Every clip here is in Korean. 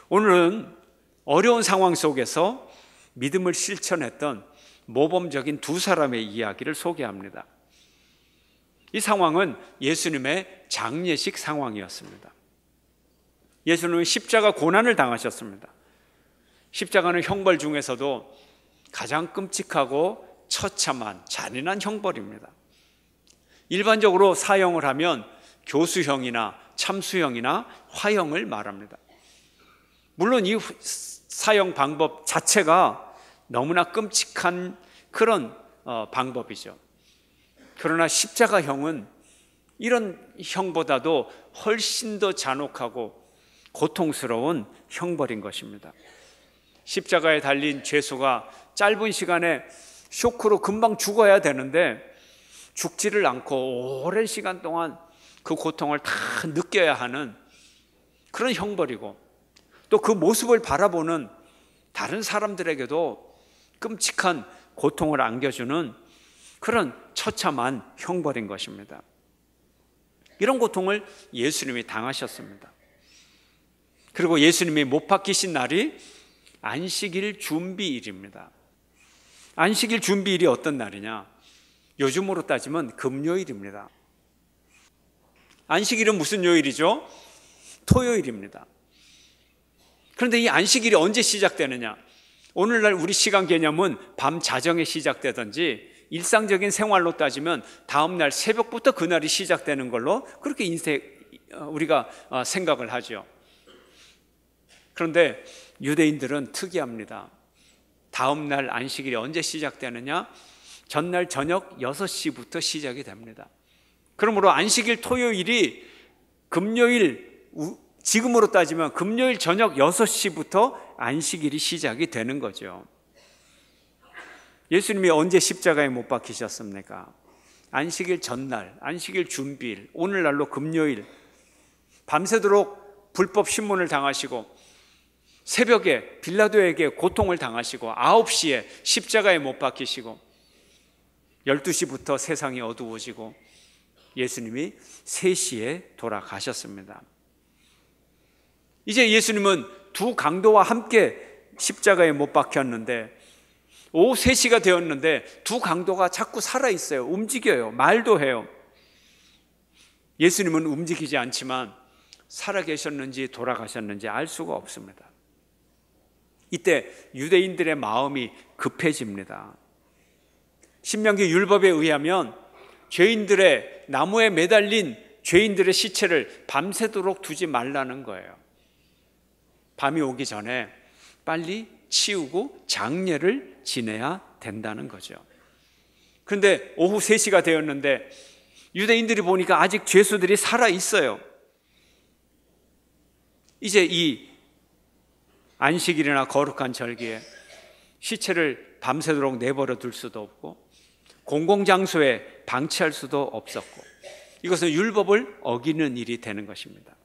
오늘은 어려운 상황 속에서 믿음을 실천했던 모범적인 두 사람의 이야기를 소개합니다. 이 상황은 예수님의 장례식 상황이었습니다. 예수님은 십자가 고난을 당하셨습니다. 십자가는 형벌 중에서도 가장 끔찍하고 처참한 잔인한 형벌입니다. 일반적으로 사형을 하면 교수형이나 참수형이나 화형을 말합니다. 물론 이 사형 방법 자체가 너무나 끔찍한 그런 방법이죠. 그러나 십자가형은 이런 형보다도 훨씬 더 잔혹하고 고통스러운 형벌인 것입니다. 십자가에 달린 죄수가 짧은 시간에 쇼크로 금방 죽어야 되는데 죽지를 않고 오랜 시간 동안 그 고통을 다 느껴야 하는 그런 형벌이고, 또 그 모습을 바라보는 다른 사람들에게도 끔찍한 고통을 안겨주는 그런 처참한 형벌인 것입니다. 이런 고통을 예수님이 당하셨습니다. 그리고 예수님이 못 박히신 날이 안식일 준비일입니다. 안식일 준비일이 어떤 날이냐? 요즘으로 따지면 금요일입니다. 안식일은 무슨 요일이죠? 토요일입니다. 그런데 이 안식일이 언제 시작되느냐? 오늘날 우리 시간 개념은 밤 자정에 시작되든지 일상적인 생활로 따지면 다음 날 새벽부터 그날이 시작되는 걸로 그렇게 우리가 생각을 하죠. 그런데 유대인들은 특이합니다. 다음 날 안식일이 언제 시작되느냐? 전날 저녁 6시부터 시작이 됩니다. 그러므로 안식일 토요일이 금요일, 지금으로 따지면 금요일 저녁 6시부터 안식일이 시작이 되는 거죠. 예수님이 언제 십자가에 못 박히셨습니까? 안식일 전날, 안식일 준비일, 오늘날로 금요일, 밤새도록 불법 신문을 당하시고 새벽에 빌라도에게 고통을 당하시고 9시에 십자가에 못 박히시고 12시부터 세상이 어두워지고 예수님이 3시에 돌아가셨습니다. 이제 예수님은 두 강도와 함께 십자가에 못 박혔는데 오후 3시가 되었는데 두 강도가 자꾸 살아있어요. 움직여요. 말도 해요. 예수님은 움직이지 않지만 살아계셨는지 돌아가셨는지 알 수가 없습니다. 이때 유대인들의 마음이 급해집니다. 신명기 율법에 의하면 죄인들의 나무에 매달린 죄인들의 시체를 밤새도록 두지 말라는 거예요. 밤이 오기 전에 빨리 치우고 장례를 지내야 된다는 거죠. 그런데 오후 3시가 되었는데 유대인들이 보니까 아직 죄수들이 살아있어요. 이제 이 안식일이나 거룩한 절기에 시체를 밤새도록 내버려 둘 수도 없고 공공장소에 방치할 수도 없었고, 이것은 율법을 어기는 일이 되는 것입니다.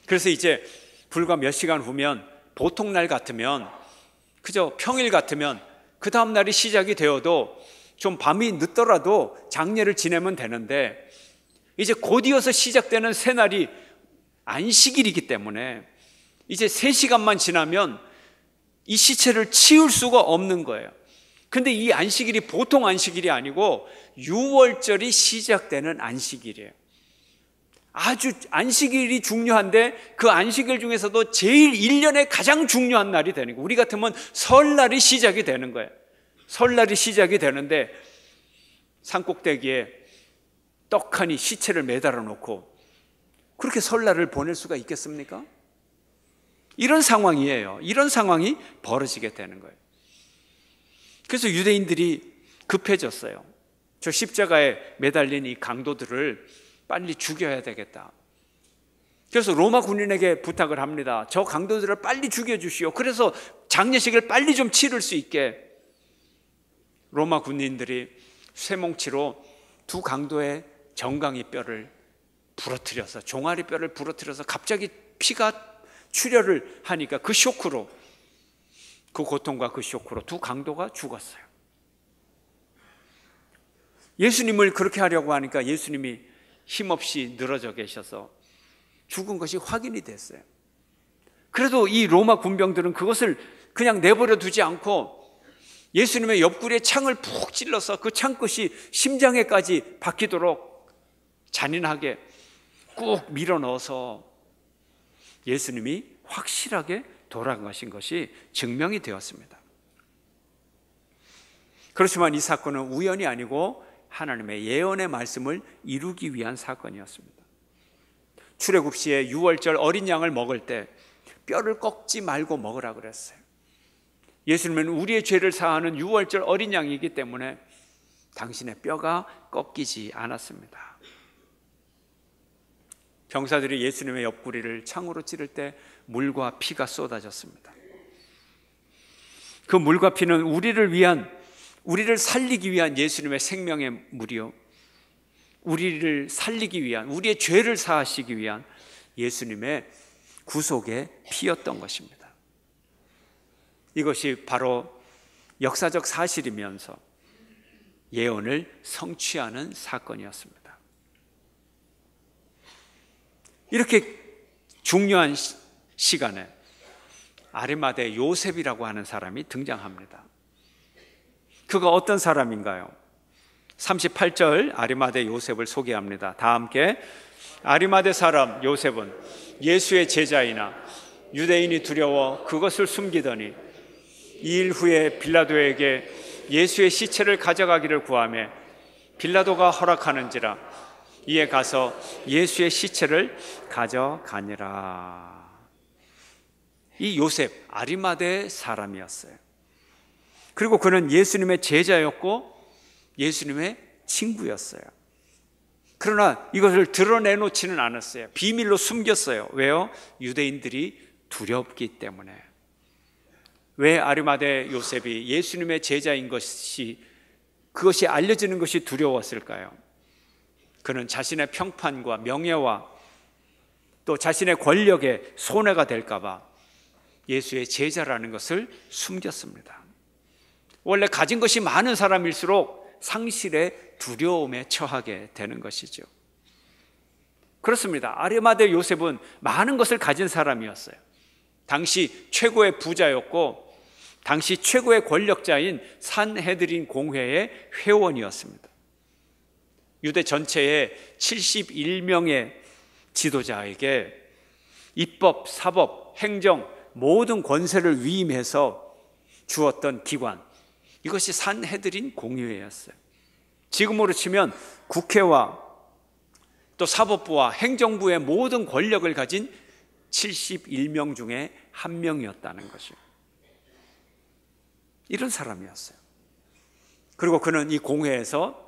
그래서 이제 불과 몇 시간 후면 보통 날 같으면, 그저 평일 같으면 그 다음 날이 시작이 되어도 좀 밤이 늦더라도 장례를 지내면 되는데, 이제 곧이어서 시작되는 새날이 안식일이기 때문에 이제 3시간만 지나면 이 시체를 치울 수가 없는 거예요. 근데 이 안식일이 보통 안식일이 아니고 6월절이 시작되는 안식일이에요. 아주 안식일이 중요한데 그 안식일 중에서도 제일 1년에 가장 중요한 날이 되는 거예요. 우리 같으면 설날이 시작이 되는 거예요. 설날이 시작이 되는데 산꼭대기에 떡하니 시체를 매달아 놓고 그렇게 설날을 보낼 수가 있겠습니까? 이런 상황이에요. 이런 상황이 벌어지게 되는 거예요. 그래서 유대인들이 급해졌어요. 저 십자가에 매달린 이 강도들을 빨리 죽여야 되겠다. 그래서 로마 군인에게 부탁을 합니다. 저 강도들을 빨리 죽여주시오. 그래서 장례식을 빨리 좀 치를 수 있게. 로마 군인들이 쇠뭉치로 두 강도의 정강이 뼈를 부러뜨려서, 종아리 뼈를 부러뜨려서 갑자기 피가 출혈을 하니까 그 쇼크로, 그 고통과 그 쇼크로 두 강도가 죽었어요. 예수님을 그렇게 하려고 하니까 예수님이 힘없이 늘어져 계셔서 죽은 것이 확인이 됐어요. 그래도 이 로마 군병들은 그것을 그냥 내버려 두지 않고 예수님의 옆구리에 창을 푹 찔러서 그 창끝이 심장에까지 박히도록 잔인하게 꾹 밀어 넣어서 예수님이 확실하게 돌아가신 것이 증명이 되었습니다. 그렇지만 이 사건은 우연이 아니고 하나님의 예언의 말씀을 이루기 위한 사건이었습니다. 출애굽시에 유월절 어린 양을 먹을 때 뼈를 꺾지 말고 먹으라 그랬어요. 예수님은 우리의 죄를 사하는 유월절 어린 양이기 때문에 당신의 뼈가 꺾이지 않았습니다. 병사들이 예수님의 옆구리를 창으로 찌를 때 물과 피가 쏟아졌습니다. 그 물과 피는 우리를 살리기 위한 예수님의 생명의 물이요, 우리를 살리기 위한, 우리의 죄를 사하시기 위한 예수님의 구속의 피였던 것입니다. 이것이 바로 역사적 사실이면서 예언을 성취하는 사건이었습니다. 이렇게 중요한 시간에 아리마대 요셉이라고 하는 사람이 등장합니다. 그가 어떤 사람인가요? 38절 아리마대 요셉을 소개합니다. 다 함께. 아리마대 사람 요셉은 예수의 제자이나 유대인이 두려워 그것을 숨기더니 2일 후에 빌라도에게 예수의 시체를 가져가기를 구하며 빌라도가 허락하는지라 이에 가서 예수의 시체를 가져가니라. 이 요셉 아리마대 사람이었어요. 그리고 그는 예수님의 제자였고 예수님의 친구였어요. 그러나 이것을 드러내놓지는 않았어요. 비밀로 숨겼어요. 왜요? 유대인들이 두렵기 때문에. 왜 아리마대 요셉이 예수님의 제자인 그것이 알려지는 것이 두려웠을까요? 그는 자신의 평판과 명예와 또 자신의 권력에 손해가 될까 봐 예수의 제자라는 것을 숨겼습니다. 원래 가진 것이 많은 사람일수록 상실의 두려움에 처하게 되는 것이죠. 그렇습니다. 아리마대 요셉은 많은 것을 가진 사람이었어요. 당시 최고의 부자였고 당시 최고의 권력자인 산헤드린 공회의 회원이었습니다. 유대 전체의 71명의 지도자에게 입법, 사법, 행정 모든 권세를 위임해서 주었던 기관, 이것이 산헤드린 공회였어요. 지금으로 치면 국회와 또 사법부와 행정부의 모든 권력을 가진 71명 중에 한 명이었다는 것이죠. 이런 사람이었어요. 그리고 그는 이 공회에서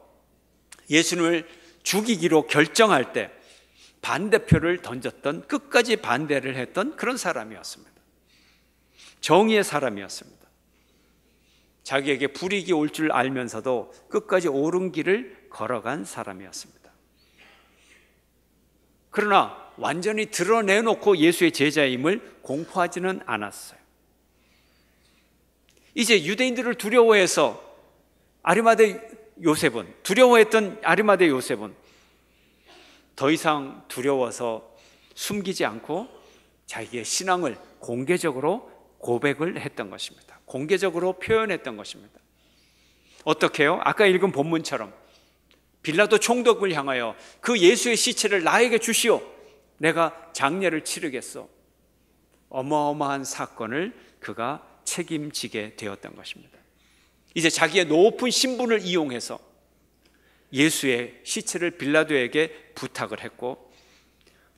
예수님을 죽이기로 결정할 때 반대표를 던졌던, 끝까지 반대를 했던 그런 사람이었습니다. 정의의 사람이었습니다. 자기에게 불이익이 올 줄 알면서도 끝까지 옳은 길을 걸어간 사람이었습니다. 그러나 완전히 드러내놓고 예수의 제자임을 공포하지는 않았어요. 이제 유대인들을 두려워해서 두려워했던 아리마대 요셉은 더 이상 두려워서 숨기지 않고 자기의 신앙을 공개적으로 고백을 했던 것입니다. 공개적으로 표현했던 것입니다. 어떻게 해요? 아까 읽은 본문처럼 빌라도 총독을 향하여 그 예수의 시체를 나에게 주시오, 내가 장례를 치르겠소. 어마어마한 사건을 그가 책임지게 되었던 것입니다. 이제 자기의 높은 신분을 이용해서 예수의 시체를 빌라도에게 부탁을 했고,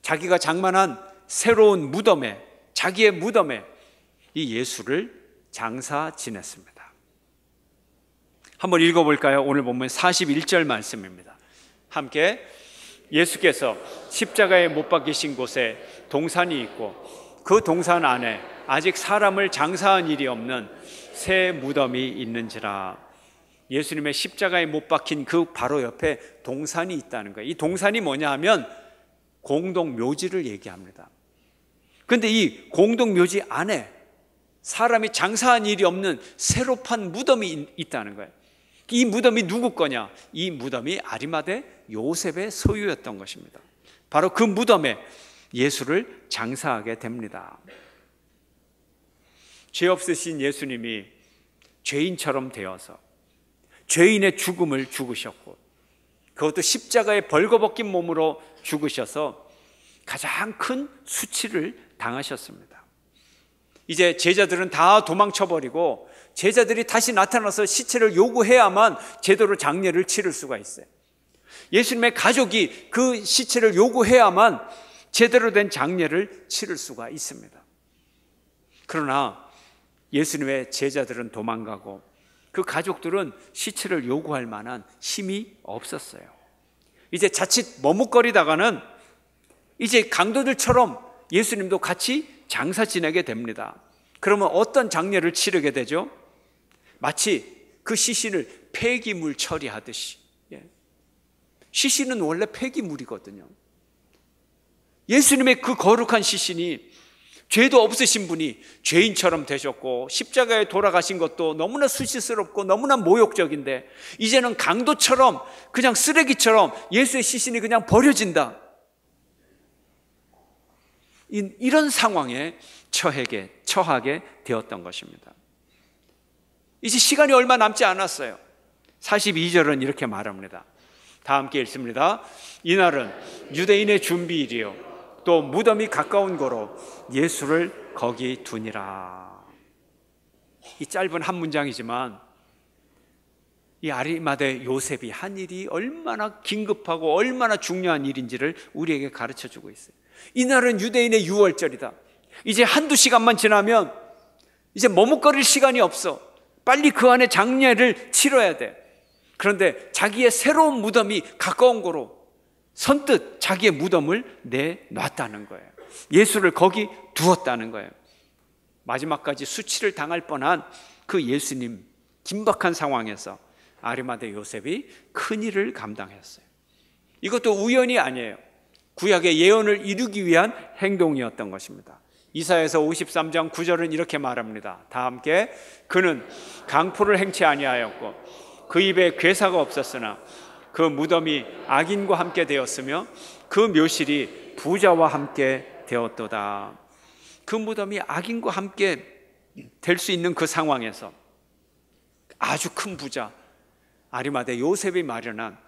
자기가 장만한 새로운 무덤에, 자기의 무덤에 이 예수를 장사 지냈습니다. 한번 읽어볼까요? 오늘 본문 41절 말씀입니다. 함께. 예수께서 십자가에 못 박히신 곳에 동산이 있고 그 동산 안에 아직 사람을 장사한 일이 없는 새 무덤이 있는지라. 예수님의 십자가에 못 박힌 그 바로 옆에 동산이 있다는 거예요. 이 동산이 뭐냐 하면 공동묘지를 얘기합니다. 그런데 이 공동묘지 안에 사람이 장사한 일이 없는 새로 판 무덤이 있다는 거예요. 이 무덤이 누구 거냐? 이 무덤이 아리마대 요셉의 소유였던 것입니다. 바로 그 무덤에 예수를 장사하게 됩니다. 죄 없으신 예수님이 죄인처럼 되어서 죄인의 죽음을 죽으셨고, 그것도 십자가에 벌거벗긴 몸으로 죽으셔서 가장 큰 수치를 당하셨습니다. 이제 제자들은 다 도망쳐버리고 제자들이 다시 나타나서 시체를 요구해야만 제대로 장례를 치를 수가 있어요. 예수님의 가족이 그 시체를 요구해야만 제대로 된 장례를 치를 수가 있습니다. 그러나 예수님의 제자들은 도망가고 그 가족들은 시체를 요구할 만한 힘이 없었어요. 이제 자칫 머뭇거리다가는 이제 강도들처럼 예수님도 같이 장사 지내게 됩니다. 그러면 어떤 장례를 치르게 되죠? 마치 그 시신을 폐기물 처리하듯이. 시신은 원래 폐기물이거든요. 예수님의 그 거룩한 시신이, 죄도 없으신 분이 죄인처럼 되셨고 십자가에 돌아가신 것도 너무나 수치스럽고 너무나 모욕적인데, 이제는 강도처럼, 그냥 쓰레기처럼 예수의 시신이 그냥 버려진다. 이런 상황에 처하게 되었던 것입니다. 이제 시간이 얼마 남지 않았어요. 42절은 이렇게 말합니다. 다 함께 읽습니다. 이날은 유대인의 준비일이요 또 무덤이 가까운 거로 예수를 거기 두니라. 이 짧은 한 문장이지만 이 아리마대 요셉이 한 일이 얼마나 긴급하고 얼마나 중요한 일인지를 우리에게 가르쳐주고 있어요. 이날은 유대인의 유월절이다. 이제 한두 시간만 지나면 이제 머뭇거릴 시간이 없어. 빨리 그 안에 장례를 치러야 돼. 그런데 자기의 새로운 무덤이 가까운 거로 선뜻 자기의 무덤을 내놨다는 거예요. 예수를 거기 두었다는 거예요. 마지막까지 수치를 당할 뻔한 그 예수님, 긴박한 상황에서 아리마대 요셉이 큰일을 감당했어요. 이것도 우연이 아니에요. 구약의 예언을 이루기 위한 행동이었던 것입니다. 이사야서 53장 9절은 이렇게 말합니다. 다 함께. 그는 강포를 행치 아니하였고 그 입에 괴사가 없었으나 그 무덤이 악인과 함께 되었으며 그 묘실이 부자와 함께 되었도다. 그 무덤이 악인과 함께 될 수 있는 그 상황에서 아주 큰 부자 아리마대 요셉이 마련한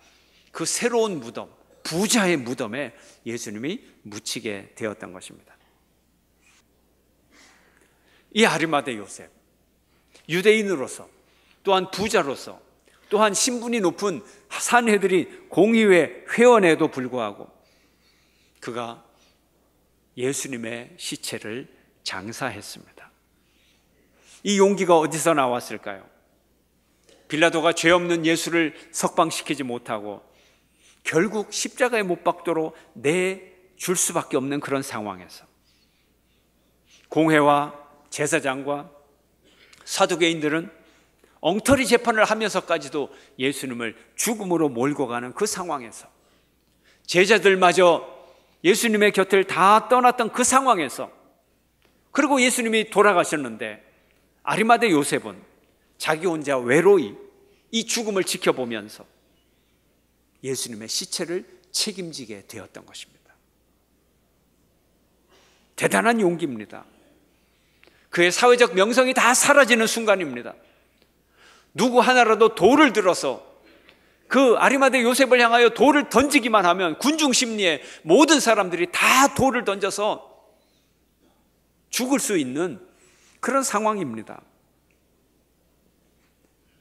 그 새로운 무덤, 부자의 무덤에 예수님이 묻히게 되었던 것입니다. 이 아리마대 요셉, 유대인으로서 또한 부자로서 또한 신분이 높은 산헤드린 공의회 회원에도 불구하고 그가 예수님의 시체를 장사했습니다. 이 용기가 어디서 나왔을까요? 빌라도가 죄 없는 예수를 석방시키지 못하고 결국 십자가에 못 박도록 내줄 수밖에 없는 그런 상황에서 공회와 제사장과 사두개인들은 엉터리 재판을 하면서까지도 예수님을 죽음으로 몰고 가는 그 상황에서 제자들마저 예수님의 곁을 다 떠났던 그 상황에서, 그리고 예수님이 돌아가셨는데 아리마대 요셉은 자기 혼자 외로이 이 죽음을 지켜보면서 예수님의 시체를 책임지게 되었던 것입니다. 대단한 용기입니다. 그의 사회적 명성이 다 사라지는 순간입니다. 누구 하나라도 돌을 들어서 그 아리마대 요셉을 향하여 돌을 던지기만 하면 군중 심리에 모든 사람들이 다 돌을 던져서 죽을 수 있는 그런 상황입니다.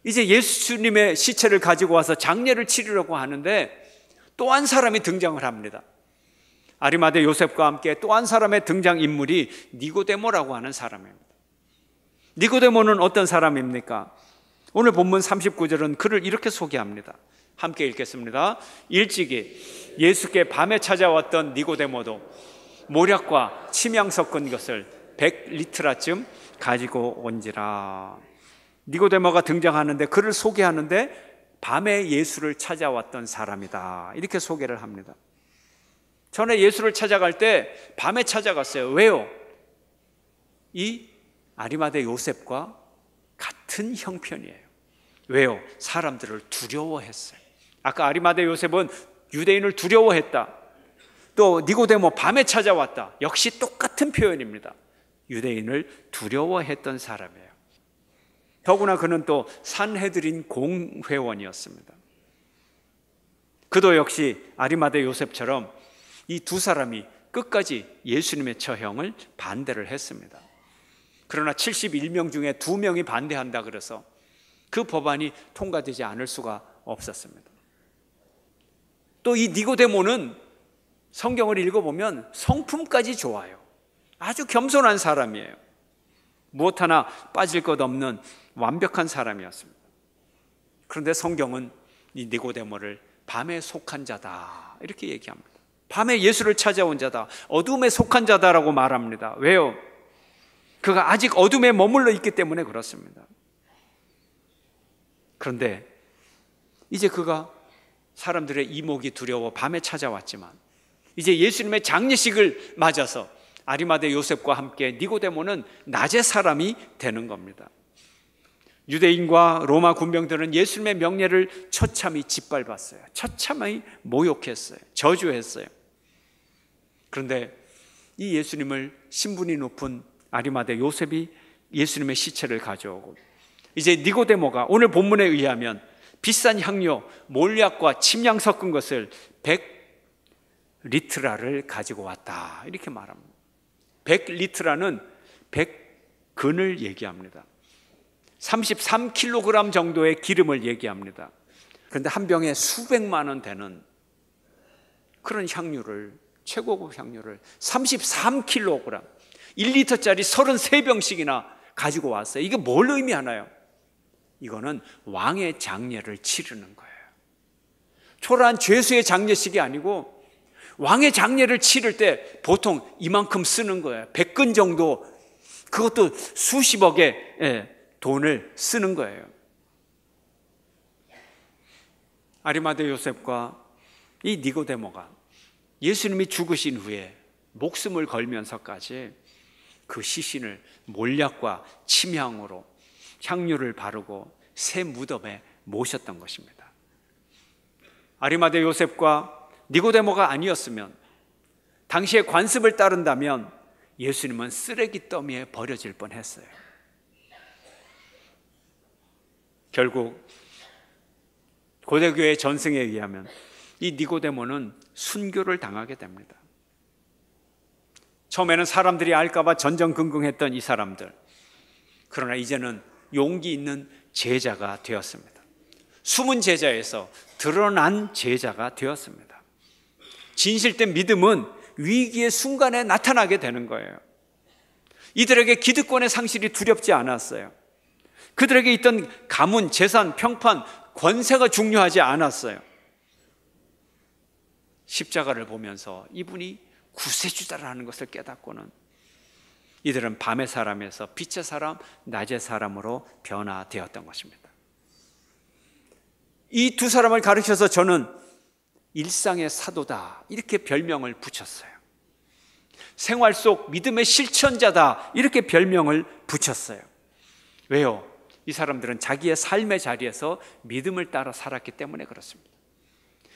이제 예수님의 시체를 가지고 와서 장례를 치르려고 하는데 또 한 사람이 등장을 합니다. 아리마대 요셉과 함께 또 한 사람의 등장인물이 니고데모라고 하는 사람입니다. 니고데모는 어떤 사람입니까? 오늘 본문 39절은 그를 이렇게 소개합니다. 함께 읽겠습니다. 일찍이 예수께 밤에 찾아왔던 니고데모도 모략과 침향 섞은 것을 100리트라쯤 가지고 온지라. 니고데모가 등장하는데 그를 소개하는데 밤에 예수를 찾아왔던 사람이다, 이렇게 소개를 합니다. 전에 예수를 찾아갈 때 밤에 찾아갔어요. 왜요? 이 아리마대 요셉과 같은 형편이에요. 왜요? 사람들을 두려워했어요. 아까 아리마대 요셉은 유대인을 두려워했다. 또 니고데모 밤에 찾아왔다. 역시 똑같은 표현입니다. 유대인을 두려워했던 사람이에요. 더구나 그는 또 산헤드린 공회원이었습니다. 그도 역시 아리마대 요셉처럼 이 두 사람이 끝까지 예수님의 처형을 반대를 했습니다. 그러나 71명 중에 2명이 반대한다 그래서 그 법안이 통과되지 않을 수가 없었습니다. 또 이 니고데모는 성경을 읽어보면 성품까지 좋아요. 아주 겸손한 사람이에요. 무엇 하나 빠질 것 없는 완벽한 사람이었습니다. 그런데 성경은 이 니고데모를 밤에 속한 자다 이렇게 얘기합니다. 밤에 예수를 찾아온 자다, 어둠에 속한 자다라고 말합니다. 왜요? 그가 아직 어둠에 머물러 있기 때문에 그렇습니다. 그런데 이제 그가 사람들의 이목이 두려워 밤에 찾아왔지만 이제 예수님의 장례식을 맞아서 아리마대 요셉과 함께 니고데모는 낮의 사람이 되는 겁니다. 유대인과 로마 군병들은 예수님의 명예를 처참히 짓밟았어요. 처참히 모욕했어요. 저주했어요. 그런데 이 예수님을 신분이 높은 아리마대 요셉이 예수님의 시체를 가져오고 이제 니고데모가 오늘 본문에 의하면 비싼 향료, 몰약과 침향 섞은 것을 100리트라를 가지고 왔다 이렇게 말합니다. 100리트라는 100근을 얘기합니다. 33kg 정도의 기름을 얘기합니다. 그런데 한 병에 수백만 원 되는 그런 향유를, 최고급 향유를 33kg 1리터짜리 33병씩이나 가지고 왔어요. 이게 뭘 의미하나요? 이거는 왕의 장례를 치르는 거예요. 초라한 죄수의 장례식이 아니고 왕의 장례를 치를 때 보통 이만큼 쓰는 거예요. 100근 정도, 그것도 수십억의 돈을 쓰는 거예요. 아리마대 요셉과 이 니고데모가 예수님이 죽으신 후에 목숨을 걸면서까지 그 시신을 몰약과 침향으로 향유를 바르고 새 무덤에 모셨던 것입니다. 아리마대 요셉과 니고데모가 아니었으면, 당시의 관습을 따른다면 예수님은 쓰레기 더미에 버려질 뻔했어요. 결국 고대교회 전승에 의하면 이 니고데모는 순교를 당하게 됩니다. 처음에는 사람들이 알까봐 전전긍긍했던 이 사람들, 그러나 이제는 용기 있는 제자가 되었습니다. 숨은 제자에서 드러난 제자가 되었습니다. 진실된 믿음은 위기의 순간에 나타나게 되는 거예요. 이들에게 기득권의 상실이 두렵지 않았어요. 그들에게 있던 가문, 재산, 평판, 권세가 중요하지 않았어요. 십자가를 보면서 이분이 구세주다라는 것을 깨닫고는 이들은 밤의 사람에서 빛의 사람, 낮의 사람으로 변화되었던 것입니다. 이 두 사람을 가르쳐서 저는 일상의 사도다 이렇게 별명을 붙였어요. 생활 속 믿음의 실천자다 이렇게 별명을 붙였어요. 왜요? 이 사람들은 자기의 삶의 자리에서 믿음을 따라 살았기 때문에 그렇습니다.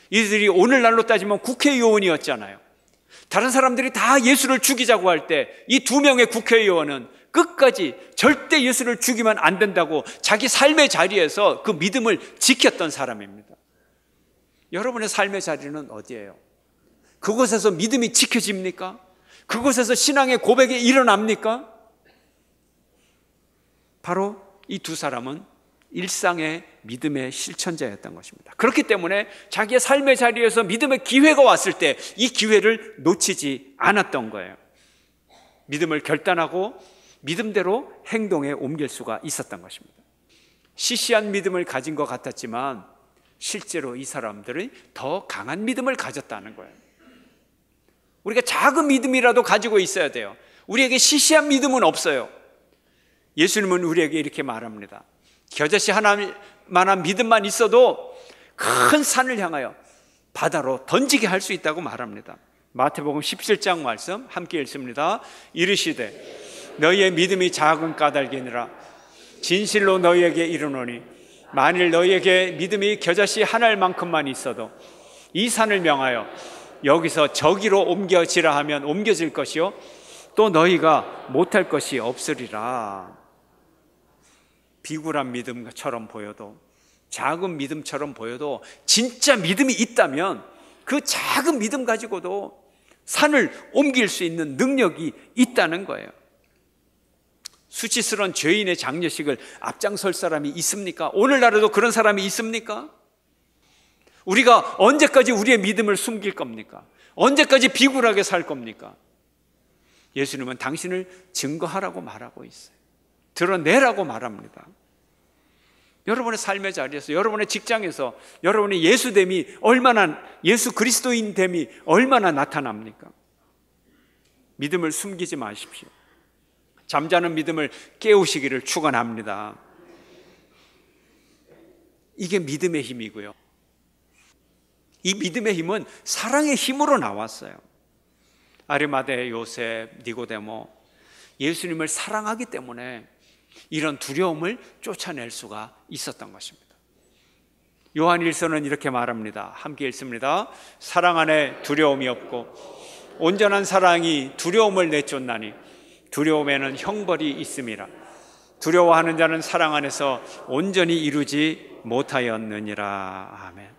이들이 오늘날로 따지면 국회의원이었잖아요. 다른 사람들이 다 예수를 죽이자고 할 때 이 2명의 국회의원은 끝까지 절대 예수를 죽이면 안 된다고 자기 삶의 자리에서 그 믿음을 지켰던 사람입니다. 여러분의 삶의 자리는 어디예요? 그곳에서 믿음이 지켜집니까? 그곳에서 신앙의 고백이 일어납니까? 바로 이 두 사람은 일상의 믿음의 실천자였던 것입니다. 그렇기 때문에 자기의 삶의 자리에서 믿음의 기회가 왔을 때 이 기회를 놓치지 않았던 거예요. 믿음을 결단하고 믿음대로 행동에 옮길 수가 있었던 것입니다. 시시한 믿음을 가진 것 같았지만 실제로 이 사람들이 더 강한 믿음을 가졌다는 거예요. 우리가 작은 믿음이라도 가지고 있어야 돼요. 우리에게 시시한 믿음은 없어요. 예수님은 우리에게 이렇게 말합니다. 겨자씨 하나만한 믿음만 있어도 큰 산을 향하여 바다로 던지게 할 수 있다고 말합니다. 마태복음 17장 말씀 함께 읽습니다. 이르시되 너희의 믿음이 작은 까닭이니라. 진실로 너희에게 이르노니 만일 너희에게 믿음이 겨자씨 한 알만큼만 있어도 이 산을 명하여 여기서 저기로 옮겨지라 하면 옮겨질 것이요 또 너희가 못할 것이 없으리라. 비굴한 믿음처럼 보여도, 작은 믿음처럼 보여도 진짜 믿음이 있다면 그 작은 믿음 가지고도 산을 옮길 수 있는 능력이 있다는 거예요. 수치스러운 죄인의 장례식을 앞장설 사람이 있습니까? 오늘날에도 그런 사람이 있습니까? 우리가 언제까지 우리의 믿음을 숨길 겁니까? 언제까지 비굴하게 살 겁니까? 예수님은 당신을 증거하라고 말하고 있어요. 드러내라고 말합니다. 여러분의 삶의 자리에서, 여러분의 직장에서 여러분의 예수됨이 얼마나, 예수 그리스도인됨이 얼마나 나타납니까? 믿음을 숨기지 마십시오. 잠자는 믿음을 깨우시기를 축원합니다. 이게 믿음의 힘이고요. 이 믿음의 힘은 사랑의 힘으로 나왔어요. 아리마대 요셉, 니고데모, 예수님을 사랑하기 때문에 이런 두려움을 쫓아낼 수가 있었던 것입니다. 요한일서는 이렇게 말합니다. 함께 읽습니다. 사랑 안에 두려움이 없고 온전한 사랑이 두려움을 내쫓나니 두려움에는 형벌이 있음이라. 두려워하는 자는 사랑 안에서 온전히 이루지 못하였느니라. 아멘.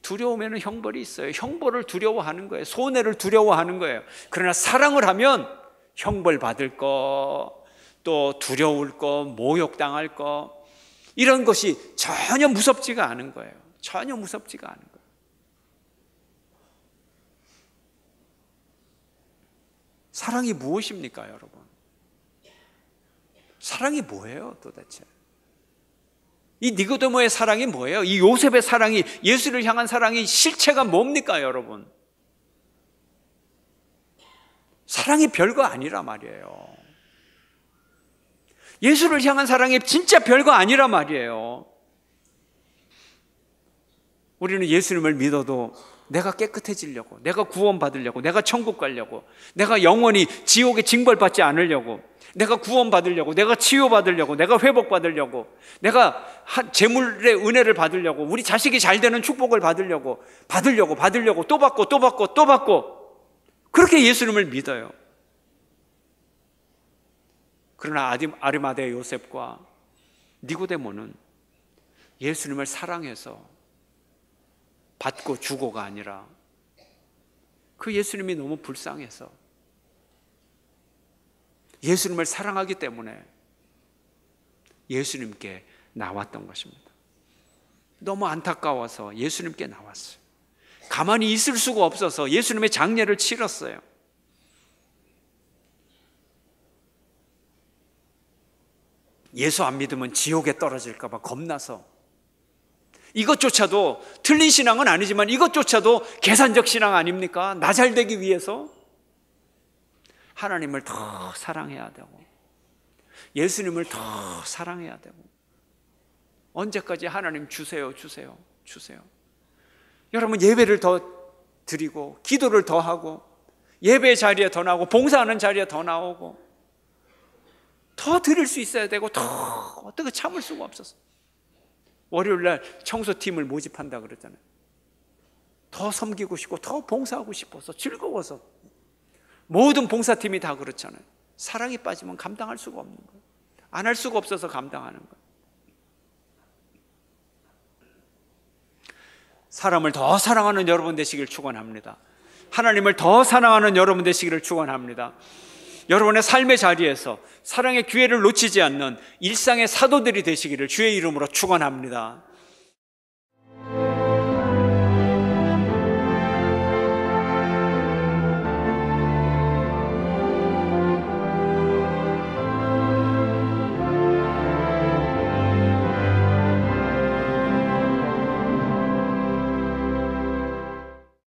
두려움에는 형벌이 있어요. 형벌을 두려워하는 거예요. 손해를 두려워하는 거예요. 그러나 사랑을 하면 형벌 받을 거, 또 두려울 거, 모욕당할 거, 이런 것이 전혀 무섭지가 않은 거예요. 전혀 무섭지가 않은 거예요. 사랑이 무엇입니까, 여러분? 사랑이 뭐예요, 도대체? 이 니고데모의 사랑이 뭐예요? 이 요셉의 사랑이, 예수를 향한 사랑이 실체가 뭡니까, 여러분? 사랑이 별거 아니라 말이에요. 예수를 향한 사랑이 진짜 별거 아니라 말이에요. 우리는 예수님을 믿어도 내가 깨끗해지려고, 내가 구원받으려고, 내가 천국 가려고, 내가 영원히 지옥에 징벌받지 않으려고, 내가 구원받으려고, 내가 치유받으려고, 내가 회복받으려고, 내가 재물의 은혜를 받으려고, 우리 자식이 잘 되는 축복을 받으려고, 또 받고 그렇게 예수님을 믿어요. 그러나 아리마대 요셉과 니고데모는 예수님을 사랑해서 받고 주고가 아니라 그 예수님이 너무 불쌍해서 예수님을 사랑하기 때문에 예수님께 나왔던 것입니다. 너무 안타까워서 예수님께 나왔어요. 가만히 있을 수가 없어서 예수님의 장례를 치렀어요. 예수 안 믿으면 지옥에 떨어질까 봐 겁나서, 이것조차도 틀린 신앙은 아니지만 이것조차도 계산적 신앙 아닙니까? 나 잘 되기 위해서 하나님을 더 사랑해야 되고 예수님을 더 사랑해야 되고, 언제까지 하나님 주세요. 여러분, 예배를 더 드리고 기도를 더 하고 예배 자리에 더 나오고 봉사하는 자리에 더 나오고 더 드릴 수 있어야 되고, 더 어떻게 참을 수가 없었어. 월요일날 청소팀을 모집한다 그랬잖아요. 더 섬기고 싶고 더 봉사하고 싶어서, 즐거워서. 모든 봉사팀이 다 그렇잖아요. 사랑이 빠지면 감당할 수가 없는 거예요. 안 할 수가 없어서 감당하는 거예요. 사람을 더 사랑하는 여러분 되시길 축원합니다. 하나님을 더 사랑하는 여러분 되시기를 축원합니다. 여러분의 삶의 자리에서 사랑의 기회를 놓치지 않는 일상의 사도들이 되시기를 주의 이름으로 축원합니다.